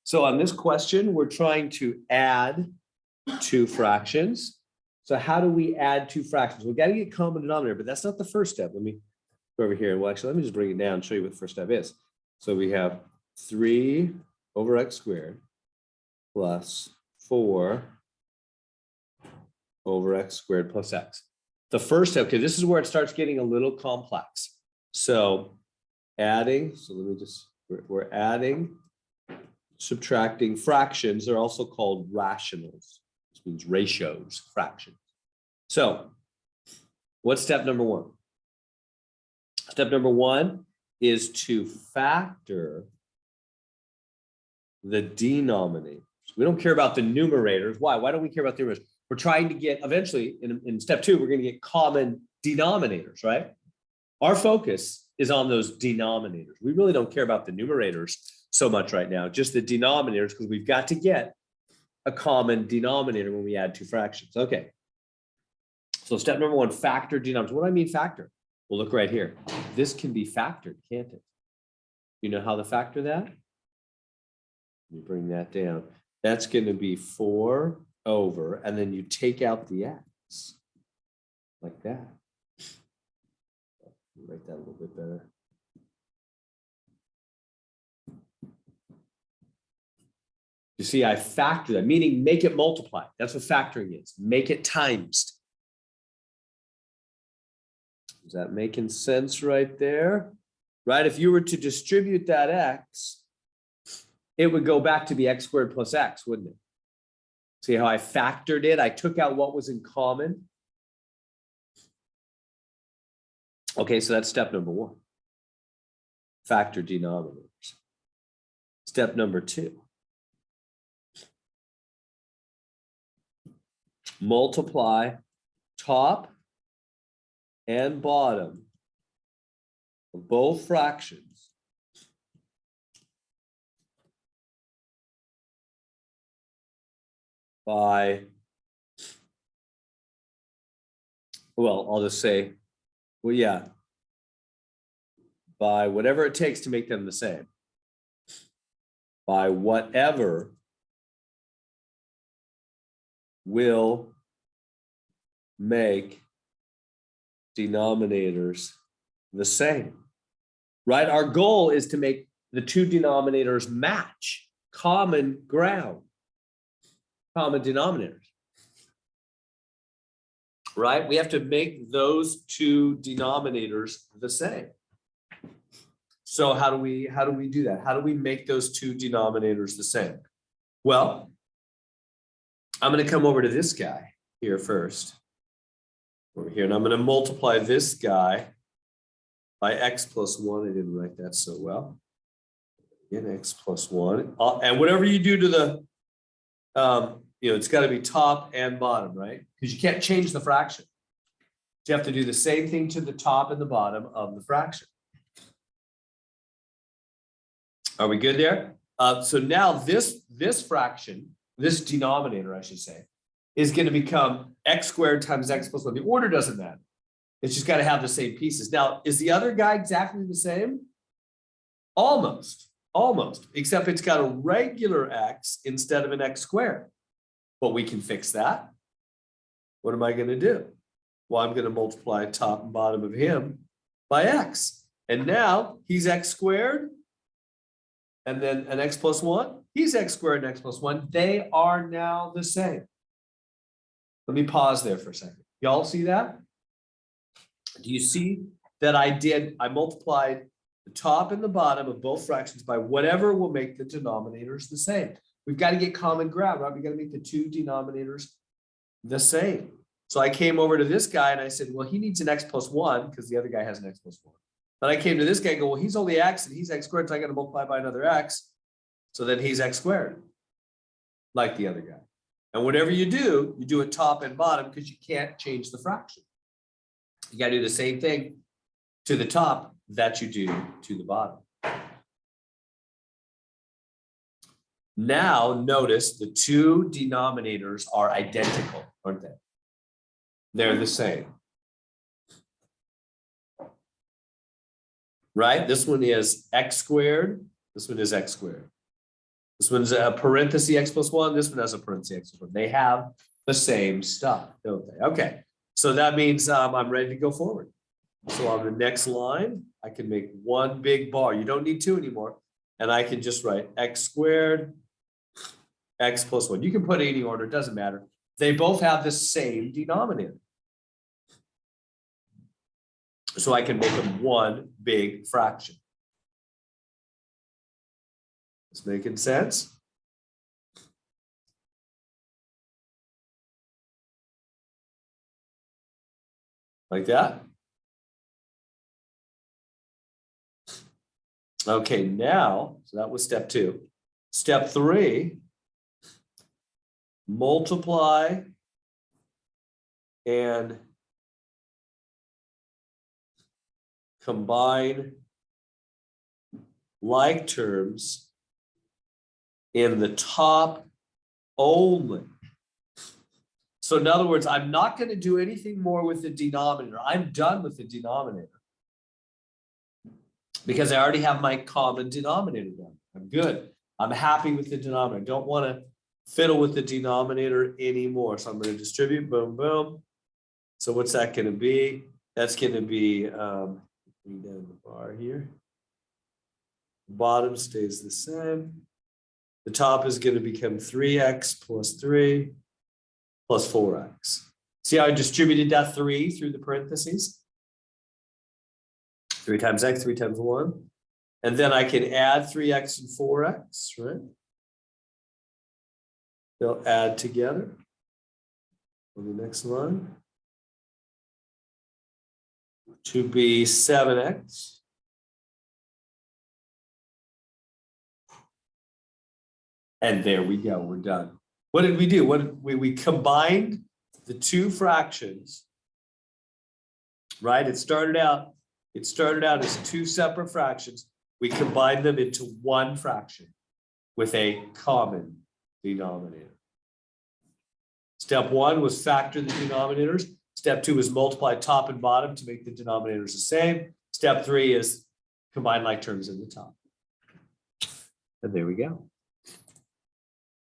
So on this question, we're trying to add two fractions. So how do we add two fractions? We've got to get common denominator, but that's not the first step. Let me go over here. Well, actually, let me just bring it down and show you what the first step is. So we have 3 over x squared plus 4 over x squared plus x. The first step, okay, this is where it starts getting a little complex. So adding, so let me just, we're adding, subtracting fractions. They're also called rationals. This means ratios, fractions. So what's step number one? Step number one is to factor the denominators. We don't care about the numerators. Why? Why don't we care about the numerators? We're trying to get, eventually, in step two, we're going to get common denominators, right? Our focus is on those denominators. We really don't care about the numerators so much right now, just the denominators, because we've got to get a common denominator when we add two fractions. Okay. So step number one, factor denominators. What do I mean factor? Well, look right here. This can be factored, can't it? You know how to factor that? Let me bring that down. That's going to be 4 over, and then you take out the x, like that. Write that a little bit better. You see, I factor that, meaning make it multiply. That's what factoring is. Make it times. Is that making sense right there? Right? If you were to distribute that x, it would go back to be x squared plus x, wouldn't it? See how I factored it? I took out what was in common. Okay, so that's step number one. Factor denominators. Step number two. Multiply top and bottom of both fractions by, well, I'll just say, well, yeah, by whatever it takes to make them the same. By whatever will make denominators the same, right? Our goal is to make the two denominators match, common ground, common denominators, right? We have to make those two denominators the same. So how do we do that? How do we make those two denominators the same? Well, I'm going to come over to this guy here first. Over here, and I'm going to multiply this guy by x plus 1. I didn't write that so well. Again, x plus 1. And whatever you do to the, it's got to be top and bottom, right? Because you can't change the fraction. You have to do the same thing to the top and the bottom of the fraction. Are we good there? So now this fraction, this denominator, I should say, is going to become x squared times x plus 1. The order doesn't matter. It's just got to have the same pieces. Now, is the other guy exactly the same? Almost, except it's got a regular x instead of an x squared. But we can fix that. What am I going to do? Well, I'm going to multiply top and bottom of him by x. And now he's x squared. And then an x plus 1. He's x squared and x plus 1. They are now the same. Let me pause there for a second. Y'all see that? Do you see that I multiplied the top and the bottom of both fractions by whatever will make the denominators the same. We've got to get common ground, right? We've got to make the two denominators the same. So I came over to this guy and I said, well, he needs an x plus 1 because the other guy has an x plus 1. Then I came to this guy and go, well, he's only x and he's x squared, so I got to multiply by another x. So then he's x squared, like the other guy. And whatever you do it top and bottom because you can't change the fraction. You got to do the same thing to the top that you do to the bottom. Now notice the two denominators are identical, aren't they? They're the same. Right? This one is x squared. This one is x squared. This one's a parenthesis x plus 1. This one has a parenthesis x plus 1. They have the same stuff, don't they? Okay, so that means I'm ready to go forward. So on the next line, I can make one big bar. You don't need two anymore. And I can just write x squared, x plus 1. You can put any order, it doesn't matter. They both have the same denominator. So I can make them one big fraction. It's making sense? Like that? Okay, now, so that was step 2. Step 3, multiply and combine like terms in the top only. So in other words, I'm not going to do anything more with the denominator. I'm done with the denominator because I already have my common denominator done. I'm good. I'm happy with the denominator. I don't want to fiddle with the denominator anymore. So I'm going to distribute, boom, boom. So what's that going to be? That's going to be, down the bar here. Bottom stays the same. The top is going to become 3x plus 3 plus 4x. See how I distributed that 3 through the parentheses? 3 times x, 3 times 1. And then I can add 3x and 4x, right? They'll add together on the next line to be 7x. And there we go, we're done. What did we do? We combined the two fractions, right? It started out as two separate fractions. We combined them into one fraction with a common denominator. Step 1 was factor the denominators. Step 2 is multiply top and bottom to make the denominators the same. Step 3 is combine like terms in the top. And there we go.